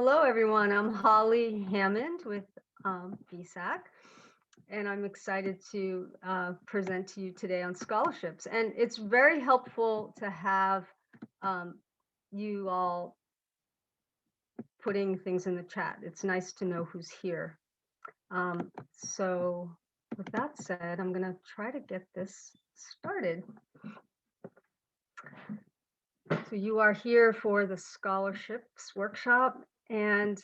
Hello, everyone. I'm Holly Hammond with VSAC, and I'm excited to present to you today on scholarships. And it's very helpful to have um, you all putting things in the chat. It's nice to know who's here. So with that said, I'm going to try to get this started. So you are here for the scholarships workshop. And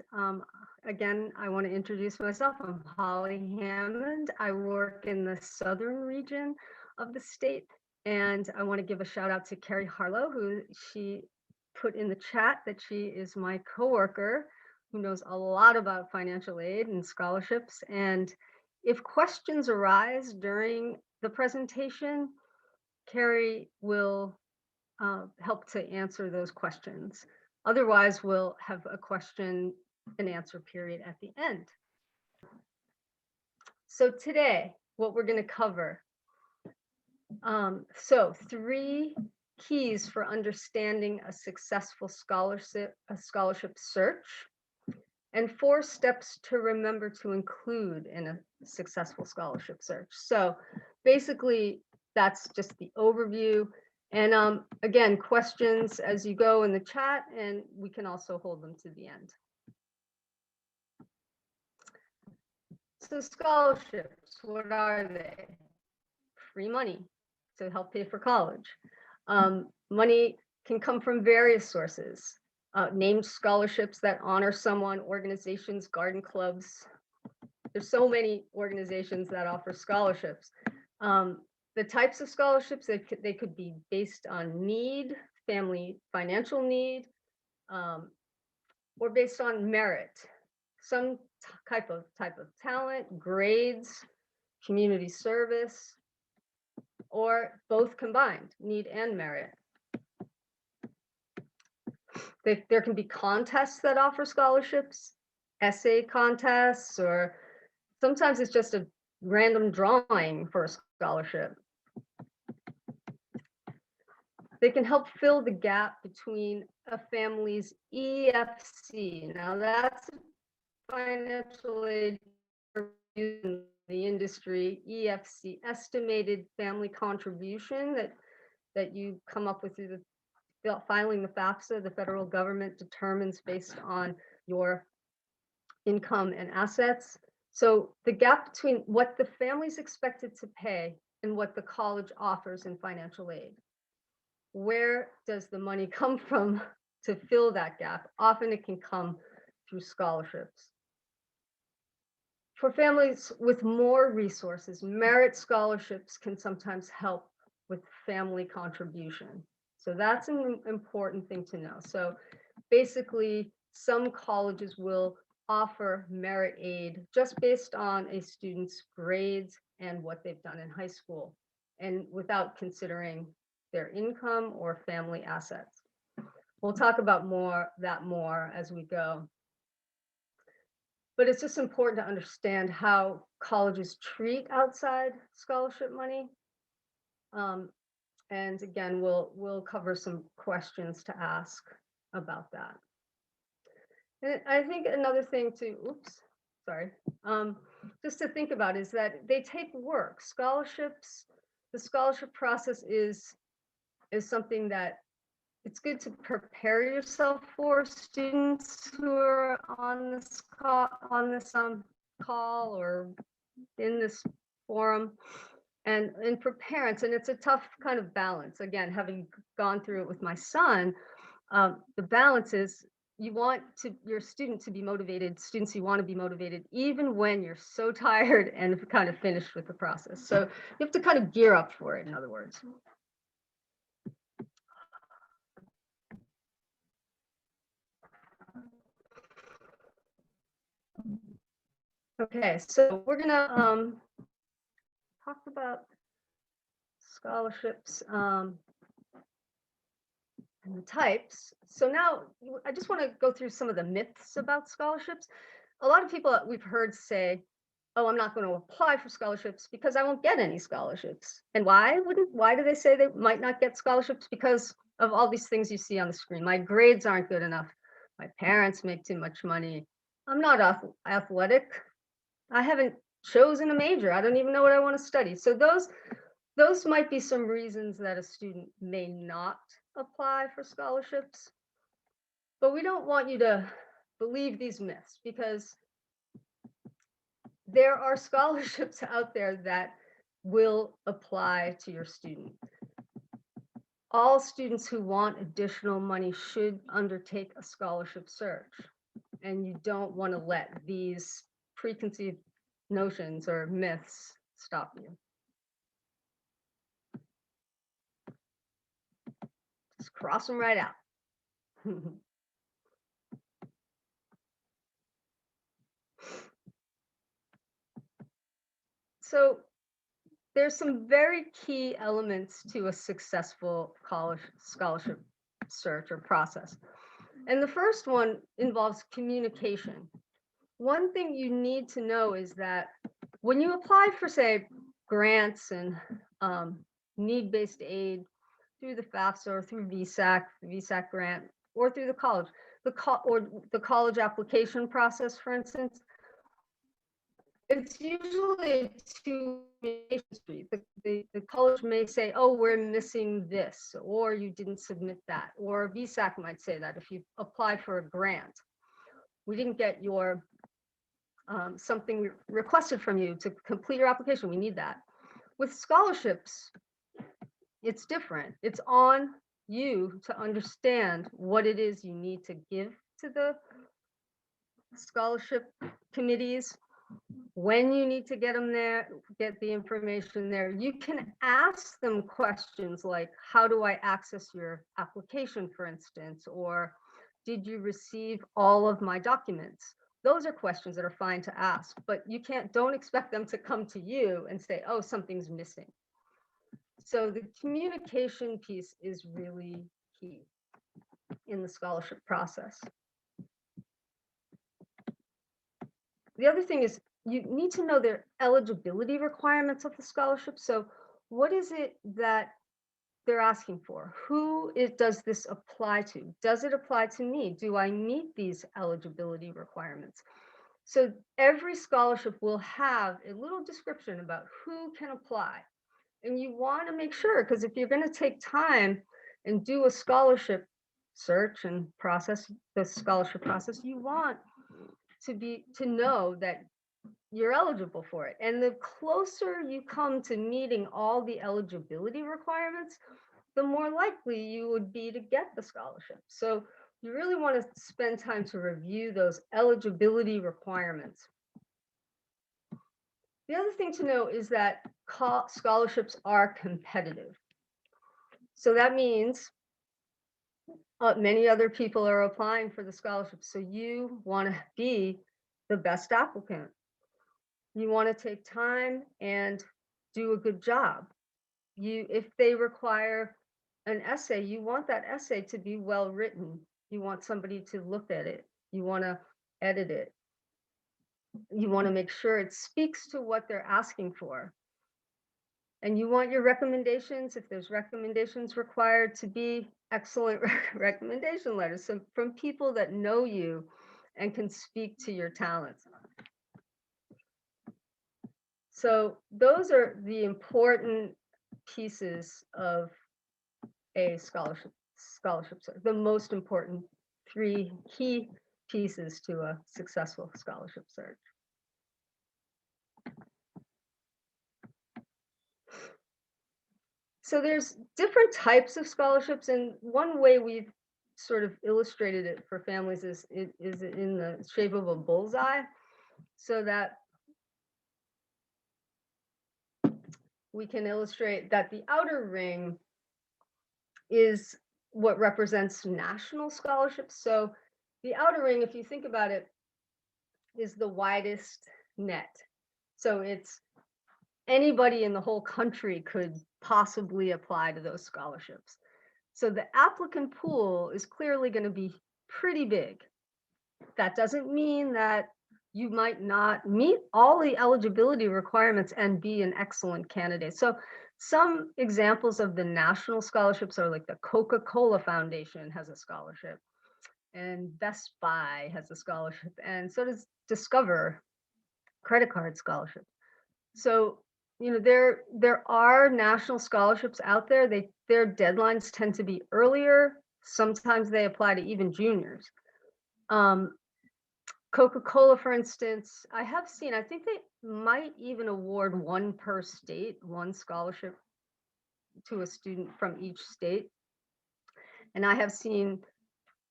again, I want to introduce myself. I'm Holly Hammond. I work in the southern region of the state. And I want to give a shout out to Carrie Harlow, who she put in the chat that she is my coworker who knows a lot about financial aid and scholarships. And if questions arise during the presentation, Carrie will help to answer those questions. Otherwise, we'll have a question and answer period at the end. So today, what we're going to cover. So 3 keys for understanding a successful scholarship search, and 4 steps to remember to include in a successful scholarship search. So basically, that's just the overview. And again, questions as you go in the chat, and we can also hold them to the end. So scholarships, what are they? Free money to help pay for college. Money can come from various sources. Named scholarships that honor someone, organizations, garden clubs. There's so many organizations that offer scholarships. The types of scholarships, they could be based on need, family financial need, or based on merit, some type of talent, grades, community service, or both combined, need and merit. There can be contests that offer scholarships, essay contests, or sometimes it's just a random drawing for a scholarship. They can help fill the gap between a family's EFC. Now that's financial aid in the industry, EFC, estimated family contribution that you come up with through the filing the FAFSA. The federal government determines based on your income and assets. So the gap between what the family's expected to pay and what the college offers in financial aid. Where does the money come from to fill that gap? Often it can come through scholarships. For families with more resources, merit scholarships can sometimes help with family contribution. So that's an important thing to know. So basically, some colleges will offer merit aid just based on a student's grades and what they've done in high school, and without considering their income or family assets. We'll talk about that more as we go. But it's just important to understand how colleges treat outside scholarship money. And again, we'll cover some questions to ask about that. And I think another thing just to think about is that they take work. Scholarships, the scholarship process is something that it's good to prepare yourself for. Students who are on this call or in this forum, and for parents, and it's a tough kind of balance. Again, having gone through it with my son, the balance is you want your student to be motivated. Students, you want to be motivated even when you're so tired and kind of finished with the process. So you have to kind of gear up for it, in other words. Okay, so we're gonna talk about scholarships and the types. So now I just want to go through some of the myths about scholarships. A lot of people we've heard say, "Oh, I'm not going to apply for scholarships because I won't get any scholarships." And why do they say they might not get scholarships? Because of all these things you see on the screen. My grades aren't good enough. my parents make too much money, I'm not athletic, I haven't chosen a major, I don't even know what I want to study. So those might be some reasons that a student may not apply for scholarships. But we don't want you to believe these myths, because there are scholarships out there that will apply to your student. All students who want additional money should undertake a scholarship search. And you don't want to let these preconceived notions or myths stop you. Just cross them right out. So there's some very key elements to a successful college scholarship search or process. And the first one involves communication. One thing you need to know is that when you apply for, say, grants and need-based aid through the FAFSA or through VSAC, the VSAC grant, or through the college, or the college application process, for instance, it's usually a two-way street. The college may say, oh, we're missing this, or you didn't submit that, or VSAC might say that if you apply for a grant, we didn't get your something requested from you to complete your application, we need that. With scholarships, it's different. It's on you to understand what it is you need to give to the scholarship committees, when you need to get them there, get the information there. You can ask them questions like, how do I access your application, for instance, or did you receive all of my documents? Those are questions that are fine to ask, but don't expect them to come to you and say, oh, something's missing. So the communication piece is really key in the scholarship process. The other thing is you need to know their eligibility requirements of the scholarship. So what is it that they're asking for? Does this apply to? Does it apply to me? Do I meet these eligibility requirements? So every scholarship will have a little description about who can apply. And you want to make sure, because if you're going to take time and do a scholarship search and process, the scholarship process, you want to know that you're eligible for it. And the closer you come to meeting all the eligibility requirements, the more likely you would be to get the scholarship. So you really want to spend time to review those eligibility requirements. The other thing to know is that scholarships are competitive. So that means many other people are applying for the scholarship. So you want to be the best applicant. You want to take time and do a good job. If they require an essay, you want that essay to be well written. You want somebody to look at it. You want to edit it. You want to make sure it speaks to what they're asking for. And you want your recommendations, if there's recommendations required, to be excellent recommendation letters, so from people that know you and can speak to your talents. So those are the important pieces of a scholarship search, the most important 3 key pieces to a successful scholarship search. So there's different types of scholarships, and one way we've sort of illustrated it for families is in the shape of a bullseye, so that we can illustrate that the outer ring is what represents national scholarships. So the outer ring, if you think about it, is the widest net. So it's anybody in the whole country could possibly apply to those scholarships. So the applicant pool is clearly going to be pretty big. That doesn't mean that you might not meet all the eligibility requirements and be an excellent candidate. So some examples of the national scholarships are like the Coca-Cola Foundation has a scholarship, and Best Buy has a scholarship, and so does Discover credit card scholarship. So, there are national scholarships out there. Their deadlines tend to be earlier. Sometimes they apply to even juniors. Um, Coca-Cola, for instance, I think they might even award one per state, one scholarship to a student from each state. And I have seen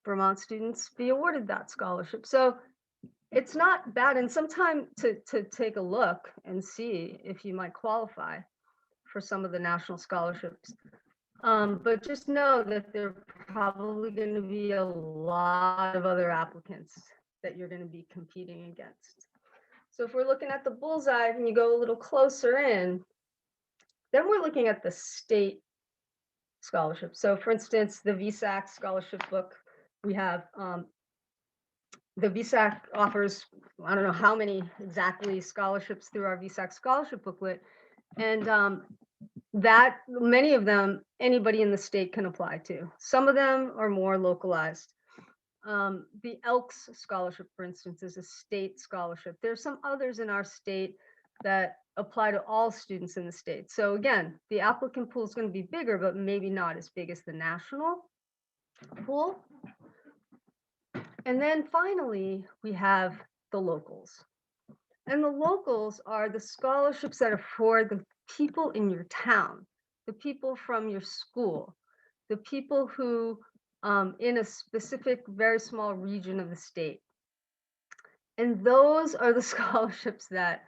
Vermont students be awarded that scholarship. So it's not bad. And sometime to take a look and see if you might qualify for some of the national scholarships. But just know that there are probably going to be a lot of other applicants that you're going to be competing against. So if we're looking at the bullseye and you go a little closer in, then we're looking at the state scholarship. So for instance, the VSAC scholarship book, we have the VSAC offers, I don't know how many exactly scholarships through our VSAC scholarship booklet. And that many of them, anybody in the state can apply to. Some of them are more localized. The Elks Scholarship, for instance, is a state scholarship. There's some others in our state that apply to all students in the state. So again, the applicant pool is going to be bigger, but maybe not as big as the national pool. And then finally, we have the locals. And the locals are the scholarships that are for the people in your town, the people from your school, the people who in a specific, very small region of the state. And those are the scholarships that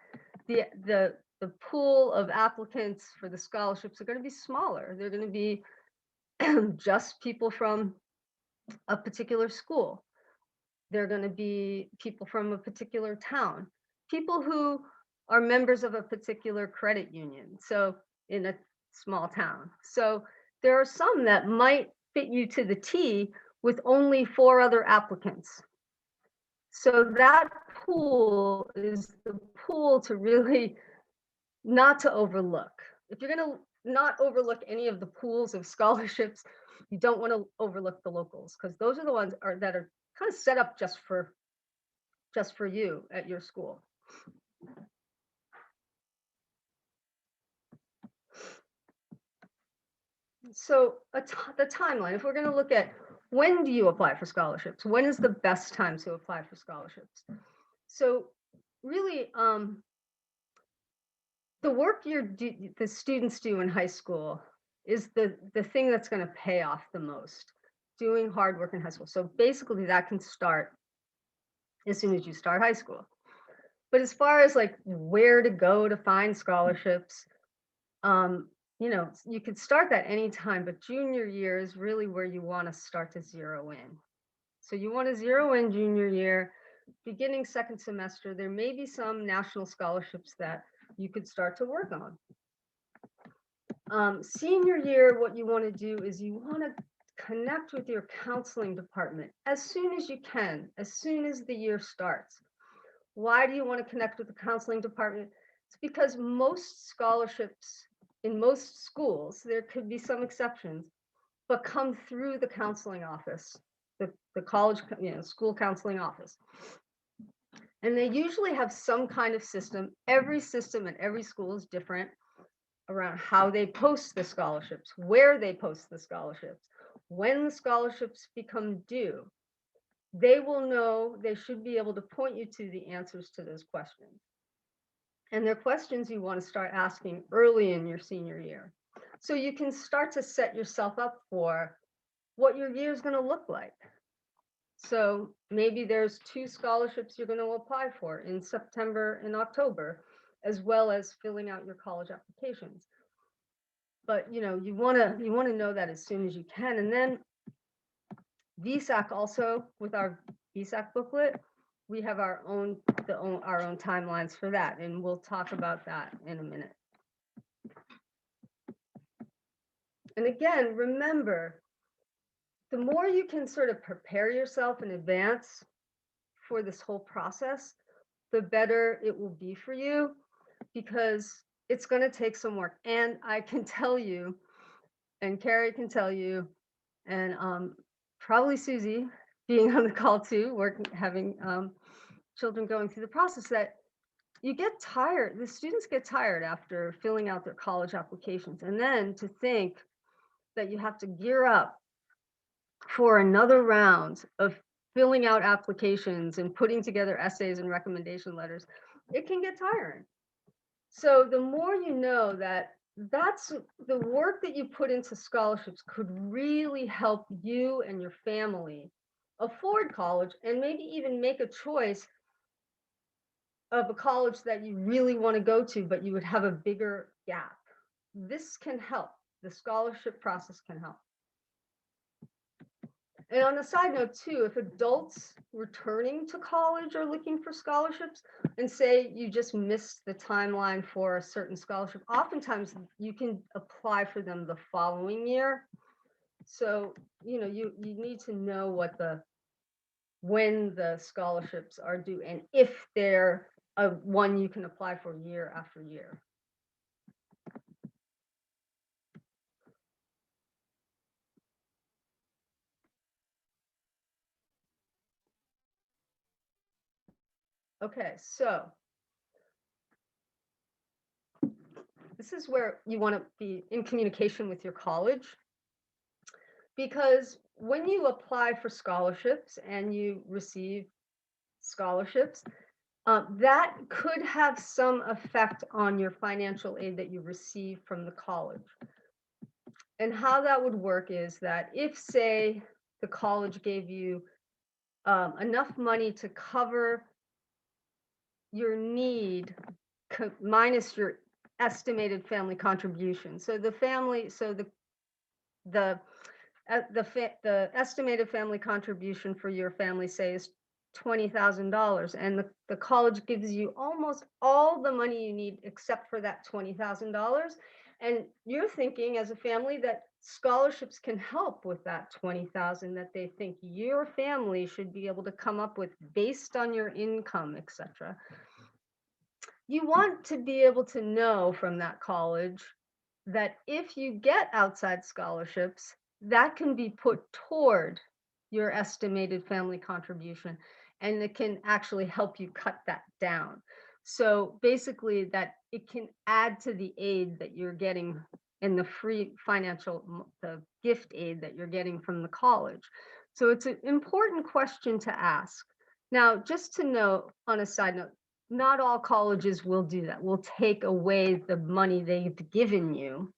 the pool of applicants for the scholarships are going to be smaller. They're going to be just people from a particular school. They're going to be people from a particular town, people who are members of a particular credit union. So in a small town. So there are some that might fit you to the T with only 4 other applicants. So that pool is the pool to really not to overlook. If you're going to not overlook any of the pools of scholarships, you don't want to overlook the locals, because those are the ones that are kind of set up just for you at your school. So the timeline, if we're going to look at when do you apply for scholarships, when is the best time to apply for scholarships? So really, the work the students do in high school is the thing that's going to pay off the most, doing hard work in high school. So basically that can start as soon as you start high school. But as far as like where to go to find scholarships, you could start that anytime, but junior year is really where you want to start to zero in. So you want to zero in junior year, beginning second semester. There may be some national scholarships that you could start to work on. Senior year, what you want to do is you want to connect with your counseling department as soon as you can, as soon as the year starts. Why do you want to connect with the counseling department? It's because most scholarships in most schools, there could be some exceptions, but come through the counseling office, the college, school counseling office. And they usually have some kind of system. Every system and every school is different around how they post the scholarships, where they post the scholarships, when the scholarships become due. They will know, they should be able to point you to the answers to those questions. And they're questions you want to start asking early in your senior year. So you can start to set yourself up for what your year is going to look like. So maybe there's 2 scholarships you're going to apply for in September and October, as well as filling out your college applications. But you want to know that as soon as you can. And then VSAC also, with our VSAC booklet, we have our own timelines for that, and we'll talk about that in a minute. And again, remember, the more you can sort of prepare yourself in advance for this whole process, the better it will be for you, because it's going to take some work. And I can tell you, and Carrie can tell you, and probably Susie, being on the call too, having children going through the process, that you get tired, the students get tired after filling out their college applications. And then to think that you have to gear up for another round of filling out applications and putting together essays and recommendation letters, it can get tiring. So the more you know that that's the work that you put into scholarships could really help you and your family afford college and maybe even make a choice of a college that you really want to go to, but you would have a bigger gap. This can help. The scholarship process can help. And on a side note too, if adults returning to college are looking for scholarships and say you just missed the timeline for a certain scholarship, oftentimes you can apply for them the following year. So, you need to know when the scholarships are due and if they're one you can apply for year after year. Okay, so this is where you want to be in communication with your college, because when you apply for scholarships and you receive scholarships, that could have some effect on your financial aid that you receive from the college. And how that would work is that if, say, the college gave you enough money to cover your need minus your estimated family contribution. So the estimated family contribution for your family, say, is $20,000, and the college gives you almost all the money you need except for that $20,000. And you're thinking as a family that scholarships can help with that 20,000 that they think your family should be able to come up with based on your income, etc. You want to be able to know from that college that if you get outside scholarships, that can be put toward your estimated family contribution, and it can actually help you cut that down. So basically that it can add to the aid that you're getting and the free the gift aid that you're getting from the college. So it's an important question to ask. Now, just to note on a side note, not all colleges will do that. Will take away the money they've given you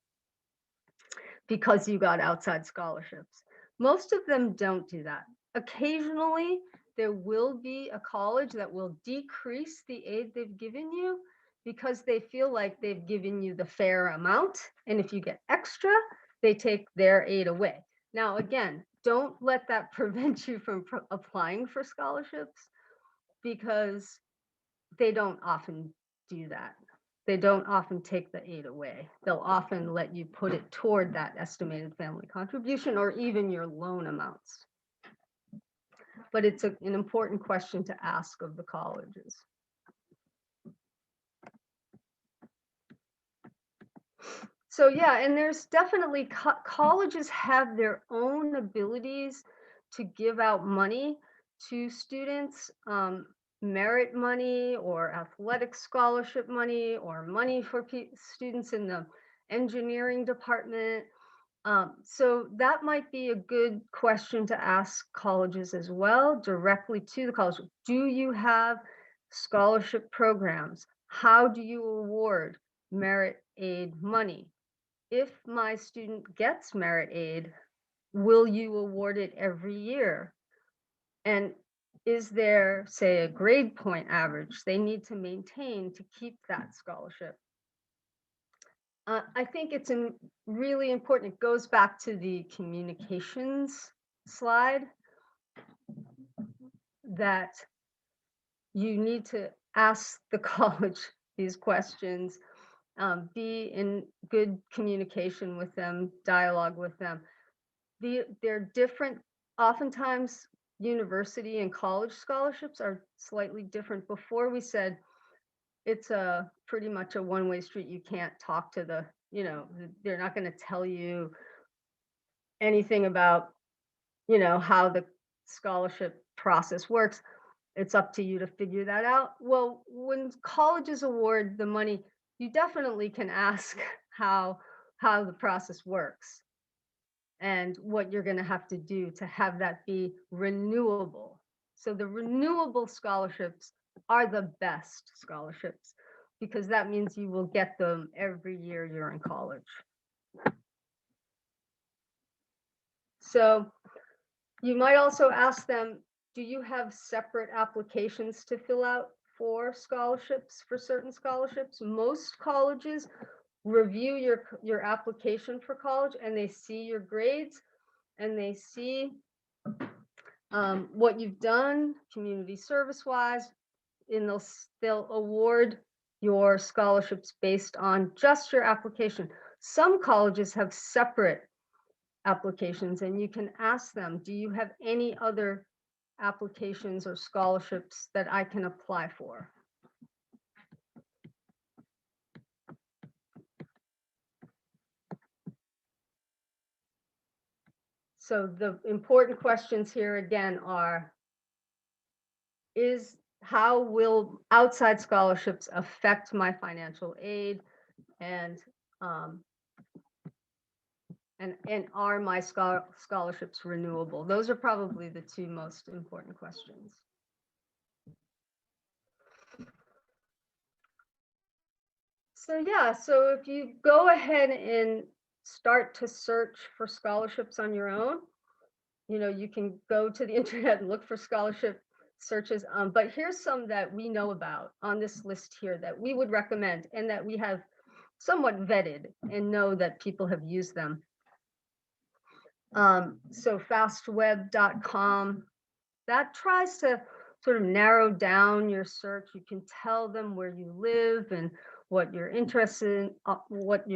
because you got outside scholarships. Most of them don't do that. Occasionally, there will be a college that will decrease the aid they've given you because they feel like they've given you the fair amount. And if you get extra, they take their aid away. Now, again, don't let that prevent you from applying for scholarships, because they don't often do that. They don't often take the aid away. They'll often let you put it toward that estimated family contribution or even your loan amounts. But it's an important question to ask of the colleges. So yeah, and there's definitely colleges have their own abilities to give out money to students. Merit money or athletic scholarship money or money for students in the engineering department. So that might be a good question to ask colleges as well, directly to the college. Do you have scholarship programs? How do you award merit aid money? If my student gets merit aid, will you award it every year? And is there, say, a grade point average they need to maintain to keep that scholarship? I think it's really important. It goes back to the communications slide, that you need to ask the college these questions, be in good communication with them, dialogue with them. They're different. Oftentimes, university and college scholarships are slightly different. Before we said it's pretty much a one-way street. You can't talk to they're not going to tell you anything about, how the scholarship process works. It's up to you to figure that out. Well, when colleges award the money, you definitely can ask how the process works and what you're going to have to do to have that be renewable. So the renewable scholarships are the best scholarships because that means you will get them every year you're in college. So you might also ask them, do you have separate applications to fill out for scholarships, for certain scholarships? Most colleges review your application for college and they see your grades and they see what you've done community service wise, and they'll award your scholarships based on just your application. Some colleges have separate applications and you can ask them, do you have any other applications or scholarships that I can apply for? So the important questions here again are, how will outside scholarships affect my financial aid, and are my scholarships renewable? Those are probably the two most important questions. So yeah, so if you go ahead and start to search for scholarships on your own, you can go to the internet and look for scholarship searches. But here's some that we know about on this list here that we would recommend and that we have somewhat vetted and know that people have used them. So fastweb.com, that tries to sort of narrow down your search. You can tell them where you live and what you're interested in, what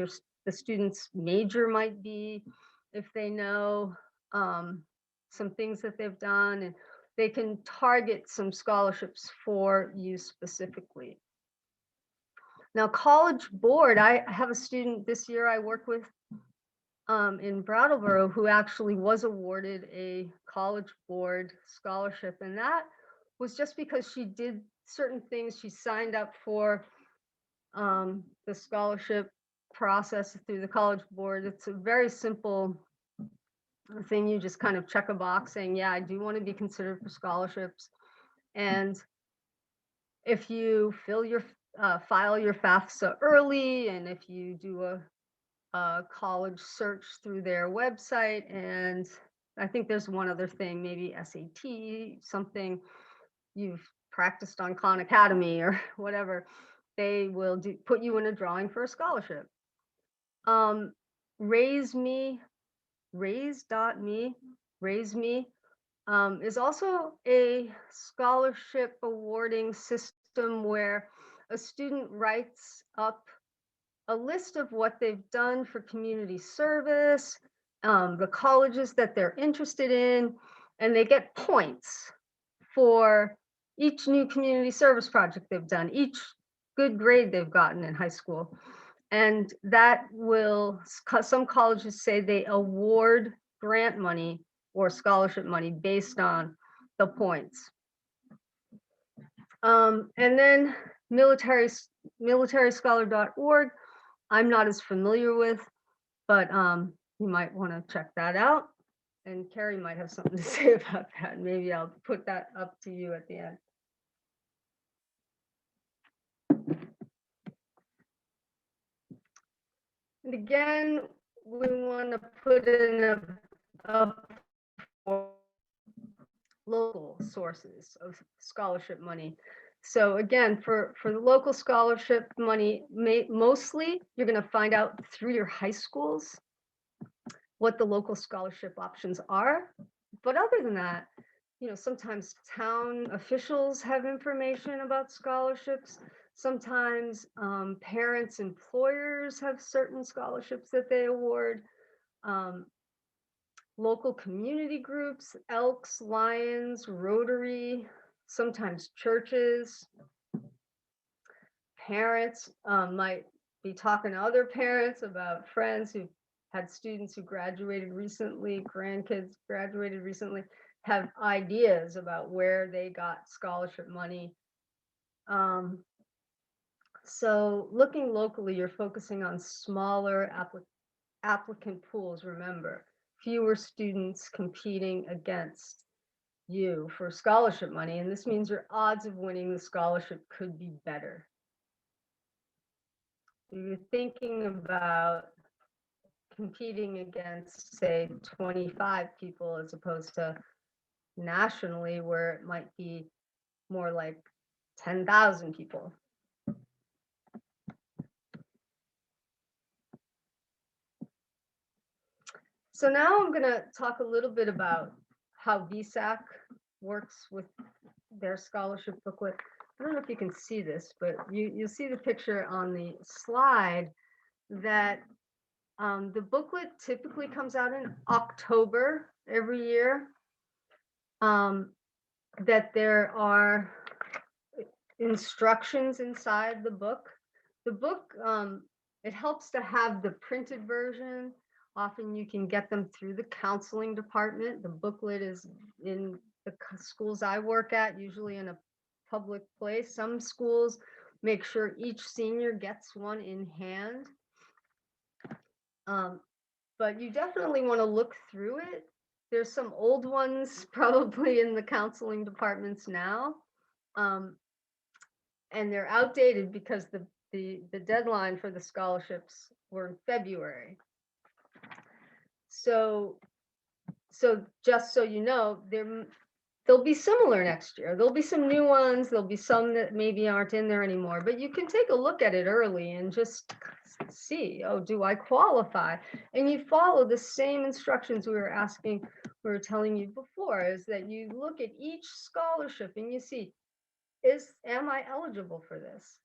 the student's major might be, if they know some things that they've done, and they can target some scholarships for you specifically. Now, College Board, I have a student this year I work with in Brattleboro who actually was awarded a College Board scholarship, and that was just because she did certain things. She signed up for the scholarship process through the College Board. It's a very simple thing. You just kind of check a box saying, yeah, I do want to be considered for scholarships. And if you file your FAFSA early, and if you do a college search through their website, and I think there's one other thing, maybe SAT, something you've practiced on Khan Academy or whatever, they will put you in a drawing for a scholarship. Raise.me is also a scholarship awarding system where a student writes up a list of what they've done for community service, the colleges that they're interested in, and they get points for each new community service project they've done, each good grade they've gotten in high school. And that will, some colleges say they award grant money or scholarship money based on the points. And then militaryscholar.org, I'm not as familiar with, but you might want to check that out. And Carrie might have something to say about that. Maybe I'll put that up to you at the end. And again, we want to put in a local sources of scholarship money. So again, for the local scholarship money, mostly you're going to find out through your high schools what the local scholarship options are. But other than that, sometimes town officials have information about scholarships. Sometimes parents, employers have certain scholarships that they award. Local community groups, Elks, Lions, Rotary, sometimes churches. Parents might be talking to other parents about friends who had students who graduated recently, grandkids graduated recently. have ideas about where they got scholarship money. So looking locally, you're focusing on smaller applicant pools, remember, fewer students competing against you for scholarship money, and this means your odds of winning the scholarship could be better. You're thinking about competing against, say, 25 people as opposed to nationally where it might be more like 10,000 people. So now I'm going to talk a little bit about how VSAC works with their scholarship booklet. I don't know if you can see this, but you'll see the picture on the slide that the booklet typically comes out in October every year. That there are instructions inside the book. The book, it helps to have the printed version. Often you can get them through the counseling department. The booklet is in the schools I work at, usually in a public place. Some schools make sure each senior gets one in hand. But you definitely want to look through it. There's some old ones probably in the counseling departments now. And they're outdated because the deadline for the scholarships were in February. So just so you know, they'll be similar next year. There'll be some new ones. There'll be some that maybe aren't in there anymore, but you can take a look at it early and just see, oh, do I qualify? And you follow the same instructions we were telling you before, is that you look at each scholarship and you see, am I eligible for this?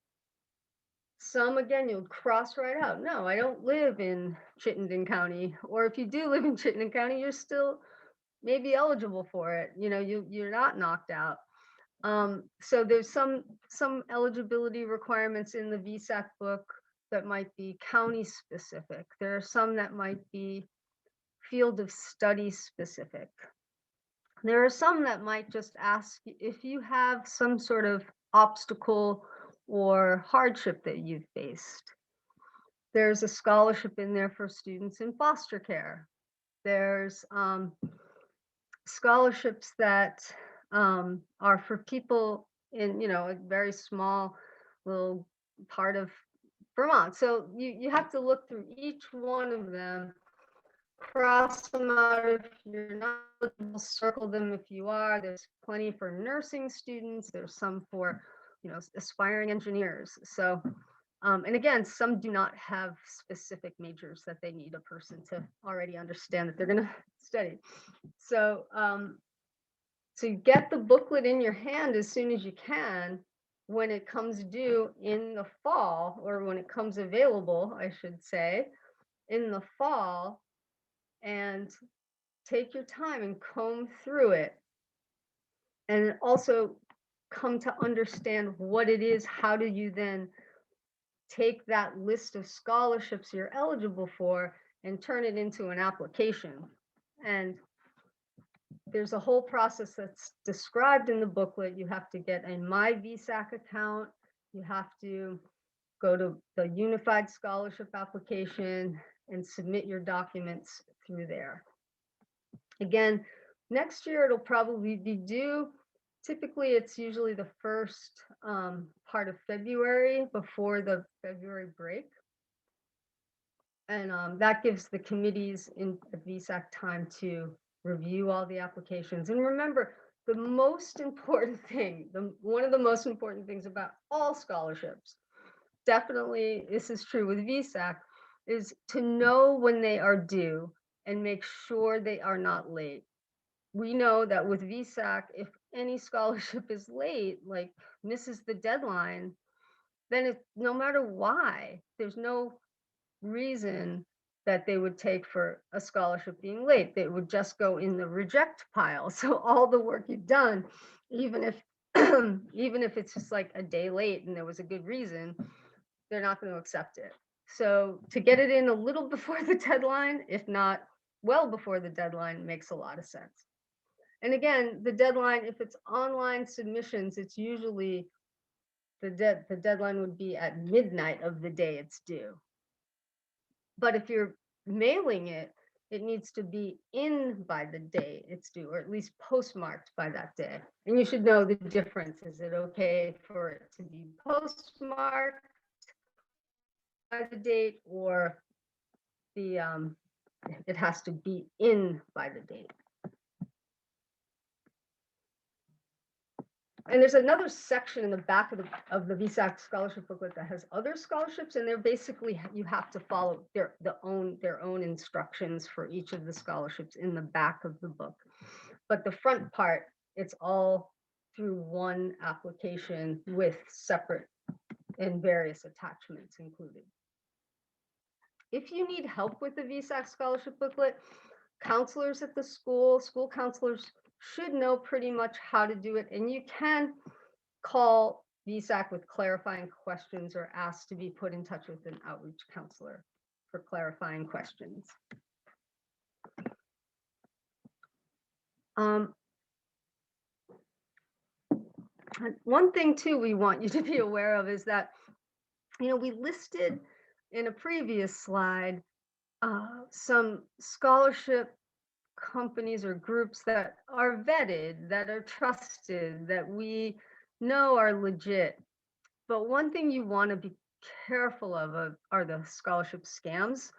Some, again, you'll cross right out. No, I don't live in Chittenden County. Or if you do live in Chittenden County, you're still maybe eligible for it. You know, you're not knocked out. So there's some eligibility requirements in the VSAC book that might be county specific. There are some that might be field of study specific. There are some that might just ask if you have some sort of obstacle or hardship that you've faced. There's a scholarship in there for students in foster care. There's scholarships that are for people in, a very small little part of Vermont. So you have to look through each one of them, cross them out if you're not, circle them if you are. There's plenty for nursing students. There's some for, aspiring engineers. So, and again, some do not have specific majors that they need a person to already understand that they're going to study. So, so you get the booklet in your hand as soon as you can. When it comes due in the fall, or when it comes available, I should say, in the fall, and take your time and comb through it. And also come to understand what it is. How do you then take that list of scholarships you're eligible for and turn it into an application? And there's a whole process that's described in the booklet. You have to get a My VSAC account. You have to go to the Unified Scholarship application and submit your documents through there. Again, next year it'll probably be due. Typically, it's usually the first part of February, before the February break. And that gives the committees in the VSAC time to review all the applications. And remember, the most important thing, one of the most important things about all scholarships, definitely this is true with VSAC, is to know when they are due and make sure they are not late. We know that with VSAC, if any scholarship is late, like misses the deadline, then no matter why, there's no reason that they would take for a scholarship being late. They would just go in the reject pile. So all the work you've done, even if even if it's just like a day late and there was a good reason, they're not going to accept it. So to get it in a little before the deadline, if not well before the deadline, makes a lot of sense. And again, the deadline, if it's online submissions, it's usually the deadline would be at midnight of the day it's due. But if you're mailing it, it needs to be in by the day it's due, or at least postmarked by that day. And you should know the difference. Is it okay for it to be postmarked by the date, or the it has to be in by the date? And there's another section in the back of the VSAC scholarship booklet that has other scholarships, and they're basically, you have to follow their own instructions for each of the scholarships in the back of the book. But the front part, it's all through one application with separate and various attachments included. If you need help with the VSAC scholarship booklet, counselors at the school counselors should know pretty much how to do it, and you can call VSAC with clarifying questions or ask to be put in touch with an outreach counselor for clarifying questions. One thing too we want you to be aware of is that, we listed in a previous slide some scholarship companies or groups that are vetted, that are trusted, that we know are legit. But one thing you want to be careful of are the scholarship scams.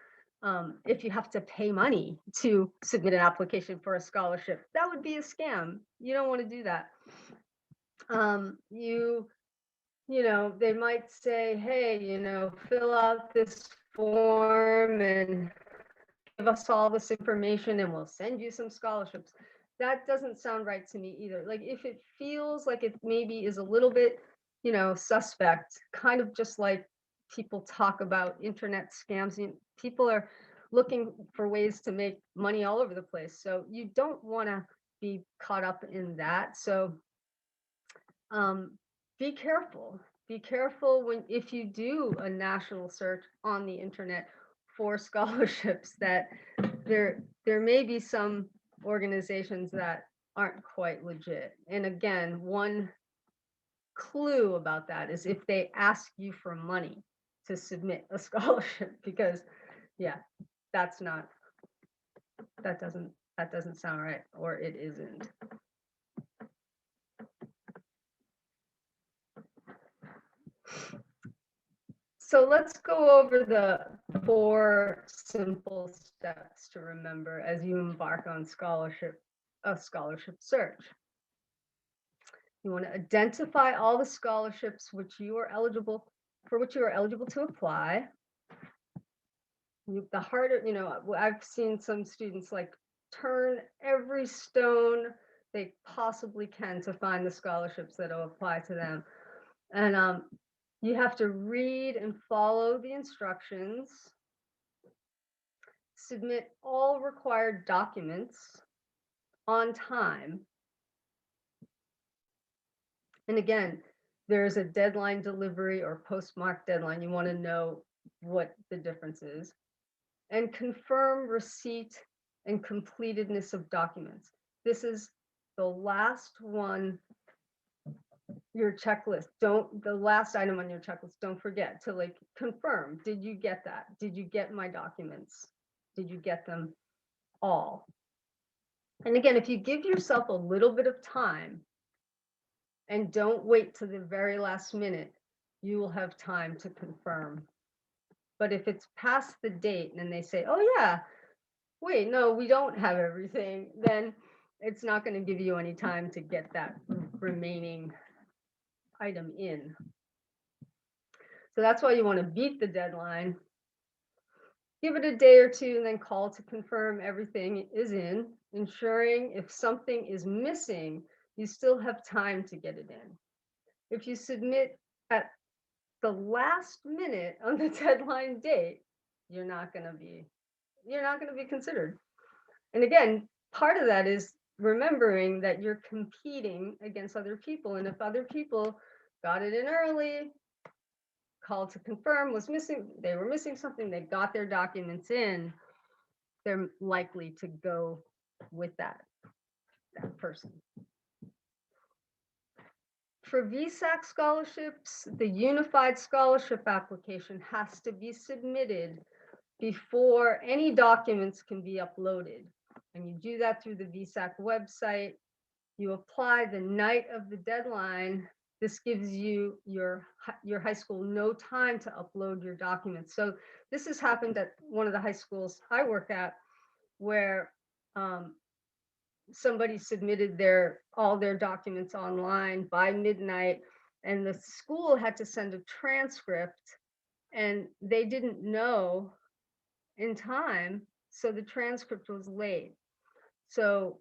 If you have to pay money to submit an application for a scholarship, that would be a scam. You don't want to do that. They might say, hey, fill out this form and give us all this information and we'll send you some scholarships. That doesn't sound right to me either. Like, if it feels like it maybe is a little bit, suspect, kind of just like people talk about internet scams. People are looking for ways to make money all over the place. So you don't want to be caught up in that. So be careful. Be careful if you do a national search on the internet for scholarships, that there may be some organizations that aren't quite legit. And again, one clue about that is if they ask you for money to submit a scholarship, because that doesn't sound right, or it isn't. So let's go over the 4 simple steps to remember as you embark on a scholarship search. You want to identify all the scholarships for which you are eligible to apply. The harder, I've seen some students like turn every stone they possibly can to find the scholarships that will apply to them. And you have to read and follow the instructions, submit all required documents on time. And again, there's a deadline delivery or postmark deadline. You want to know what the difference is. And confirm receipt and completedness of documents. This is the last one. Your checklist, the last item on your checklist, don't forget to confirm. Did you get that? Did you get my documents? Did you get them all? And again, if you give yourself a little bit of time and don't wait to the very last minute, you will have time to confirm. But if it's past the date and they say, oh yeah, wait, no, we don't have everything, then it's not going to give you any time to get that remaining item in. So that's why you want to beat the deadline. Give it a day or two and then call to confirm everything is in, ensuring if something is missing, you still have time to get it in. If you submit at the last minute on the deadline date, you're not going to be considered. And again, part of that is remembering that you're competing against other people. And if other people got it in early, called to confirm they were missing something, they got their documents in, they're likely to go with that. that person. For VSAC scholarships, the unified scholarship application has to be submitted before any documents can be uploaded. And you do that through the VSAC website. You apply the night of the deadline. This gives you your high school no time to upload your documents. So this has happened at one of the high schools I work at, where somebody submitted all their documents online by midnight, and the school had to send a transcript, and they didn't know in time, so the transcript was late. So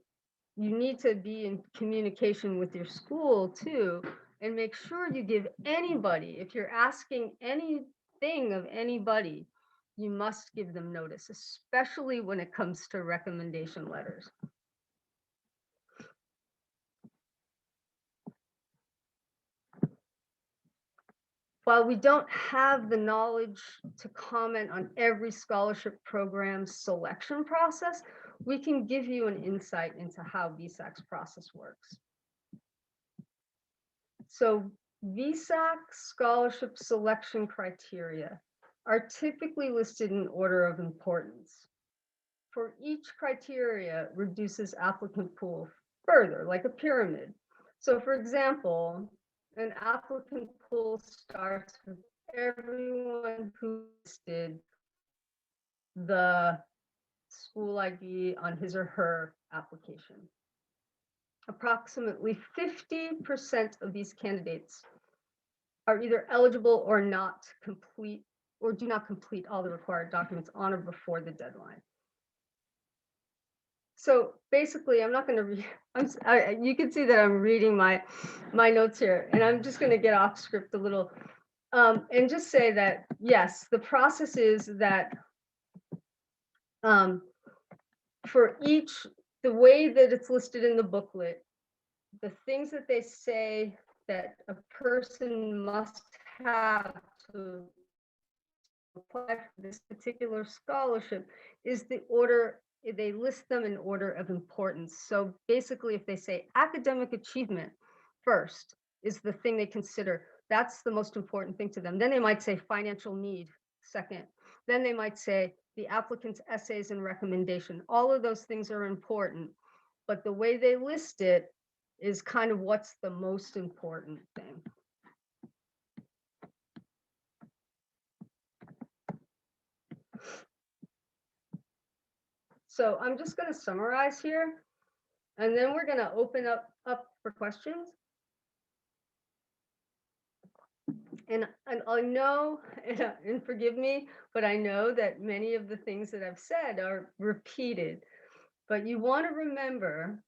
you need to be in communication with your school too, and make sure you give anybody, if you're asking anything of anybody, you must give them notice, especially when it comes to recommendation letters. While we don't have the knowledge to comment on every scholarship program's selection process, we can give you an insight into how VSAC's process works. So VSAC scholarship selection criteria are typically listed in order of importance. For each criteria reduces applicant pool further, like a pyramid. So for example, an applicant pool starts with everyone who listed the school ID on his or her application. Approximately 50% of these candidates are either eligible or not complete, or do not complete all the required documents on or before the deadline. So basically, I'm not going to read. You can see that I'm reading my notes here, and I'm just going to get off script a little, and just say that yes, the process is that for each, the way that it's listed in the booklet, the things that they say that a person must have to apply for this particular scholarship is the order. They list them in order of importance. So basically, if they say academic achievement first is the thing they consider, that's the most important thing to them. Then they might say financial need second. Then they might say the applicant's essays and recommendation. All of those things are important, but the way they list it is kind of what's the most important thing. So I'm just going to summarize here, and then we're going to open up for questions. And I know, and forgive me, but I know that many of the things that I've said are repeated. But you want to remember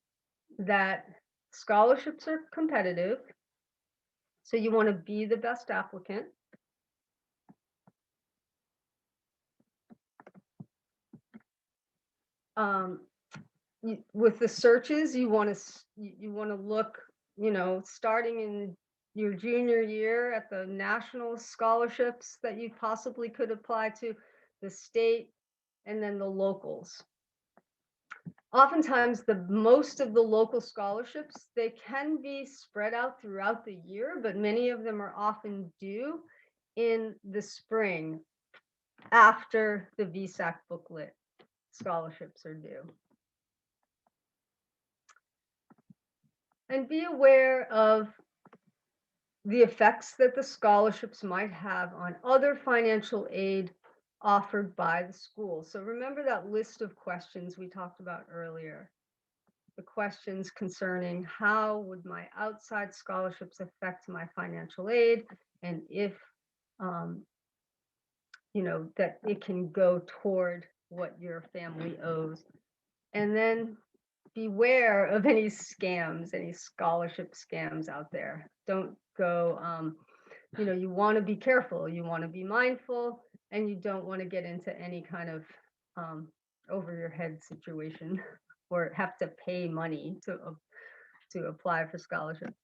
that scholarships are competitive. So you want to be the best applicant. With the searches, you want to look, starting in your junior year at the national scholarships that you possibly could apply to, the state, and then the locals. Oftentimes, most of the local scholarships, they can be spread out throughout the year, but many of them are often due in the spring after the VSAC booklet scholarships are due. And be aware of the effects that the scholarships might have on other financial aid offered by the school. So remember that list of questions we talked about earlier. The questions concerning how would my outside scholarships affect my financial aid, and if, that it can go toward what your family owes. And then beware of any scams, any scholarship scams out there. Don't go, you want to be careful, you want to be mindful, and you don't want to get into any kind of over your head situation or have to pay money to apply for scholarships.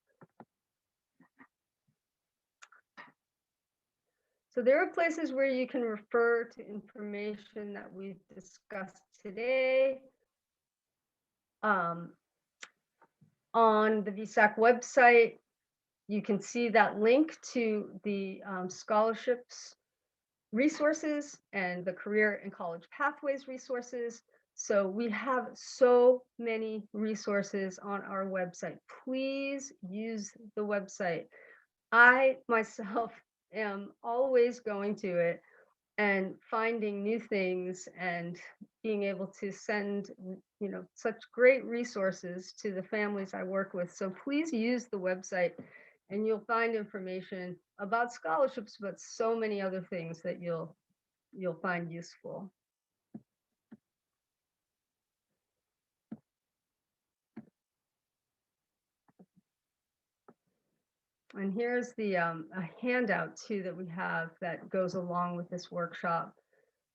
So there are places where you can refer to information that we've discussed today. on the VSAC website, you can see that link to the scholarships resources and the career and college pathways resources. So we have so many resources on our website. Please use the website. I myself am always going to it and finding new things and being able to send, such great resources to the families I work with. So please use the website and you'll find information about scholarships, but so many other things that you'll find useful. And here's the a handout too that we have that goes along with this workshop.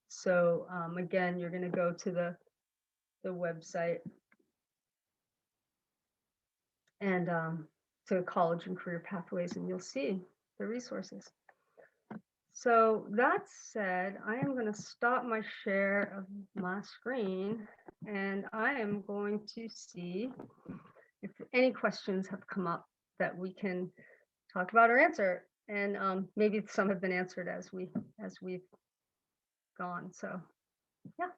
So again, you're going to go to the website and to college and career pathways, and you'll see the resources. So that said, I am going to stop my share of my screen, and I am going to see if any questions have come up that we can talk about or answer. And maybe some have been answered as we've gone. So yeah,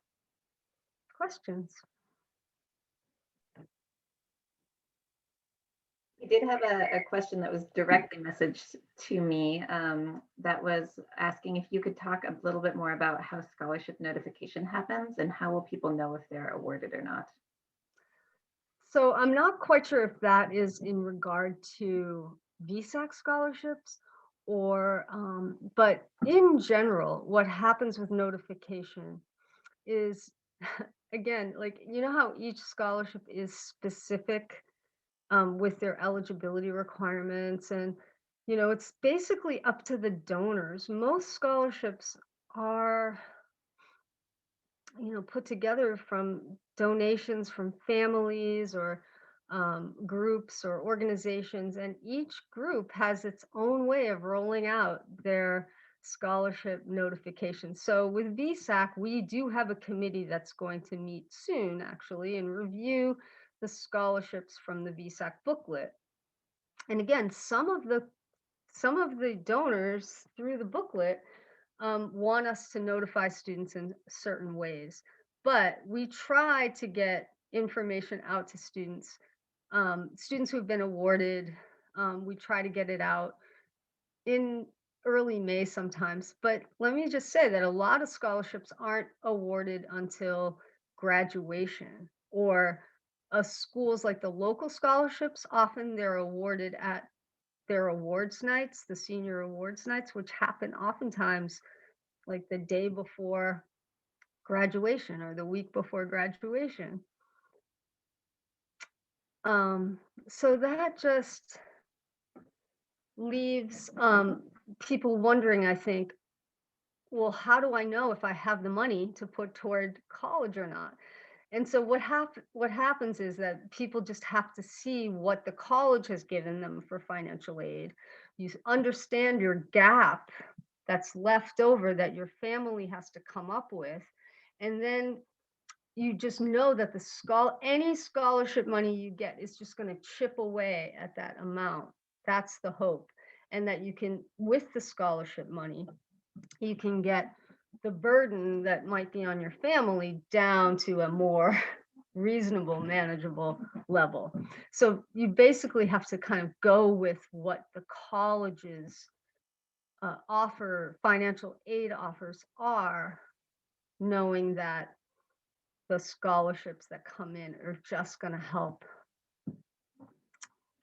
questions. We did have a question that was directly messaged to me that was asking if you could talk a little bit more about how scholarship notification happens and how will people know if they're awarded or not? So I'm not quite sure if that is in regard to VSAC scholarships or, but in general, what happens with notification is, again, like, how each scholarship is specific with their eligibility requirements. And, it's basically up to the donors. Most scholarships are, put together from donations from families or groups or organizations, and each group has its own way of rolling out their scholarship notification. So with VSAC, we do have a committee that's going to meet soon, actually, and review the scholarships from the VSAC booklet. And again, some of the donors through the booklet want us to notify students in certain ways, but we try to get information out to students. Students who've been awarded, we try to get it out in early May sometimes. But let me just say that a lot of scholarships aren't awarded until graduation, or schools like the local scholarships, often they're awarded at their awards nights, the senior awards nights, which happen oftentimes like the day before graduation or the week before graduation. So that just leaves people wondering, I think, well, how do I know if I have the money to put toward college or not? And so what happens is that people just have to see what the college has given them for financial aid. You understand your gap that's left over that your family has to come up with. And then you just know that any scholarship money you get is just going to chip away at that amount. That's the hope. And that you can, with the scholarship money, you can get the burden that might be on your family down to a more reasonable, manageable level. So you basically have to kind of go with what the colleges financial aid offers are, knowing that the scholarships that come in are just going to help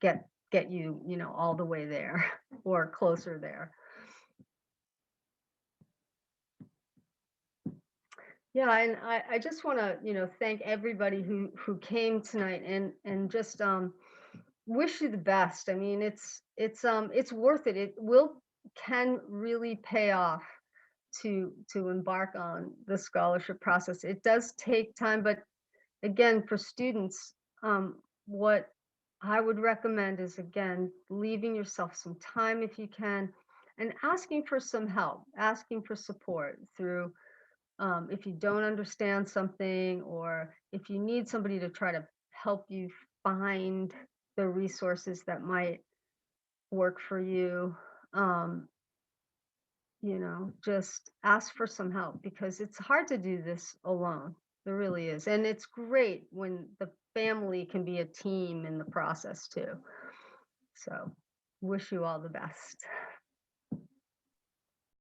get you, all the way there or closer there. Yeah, and I just want to, thank everybody who came tonight and just wish you the best. I mean, it's worth it. Can really pay off to embark on the scholarship process. It does take time, but again, for students, what I would recommend is, again, leaving yourself some time if you can, and asking for some help, asking for support through, if you don't understand something, or if you need somebody to try to help you find the resources that might work for you. Um, just ask for some help because it's hard to do this alone. It really is. And it's great when the family can be a team in the process too. So, wish you all the best.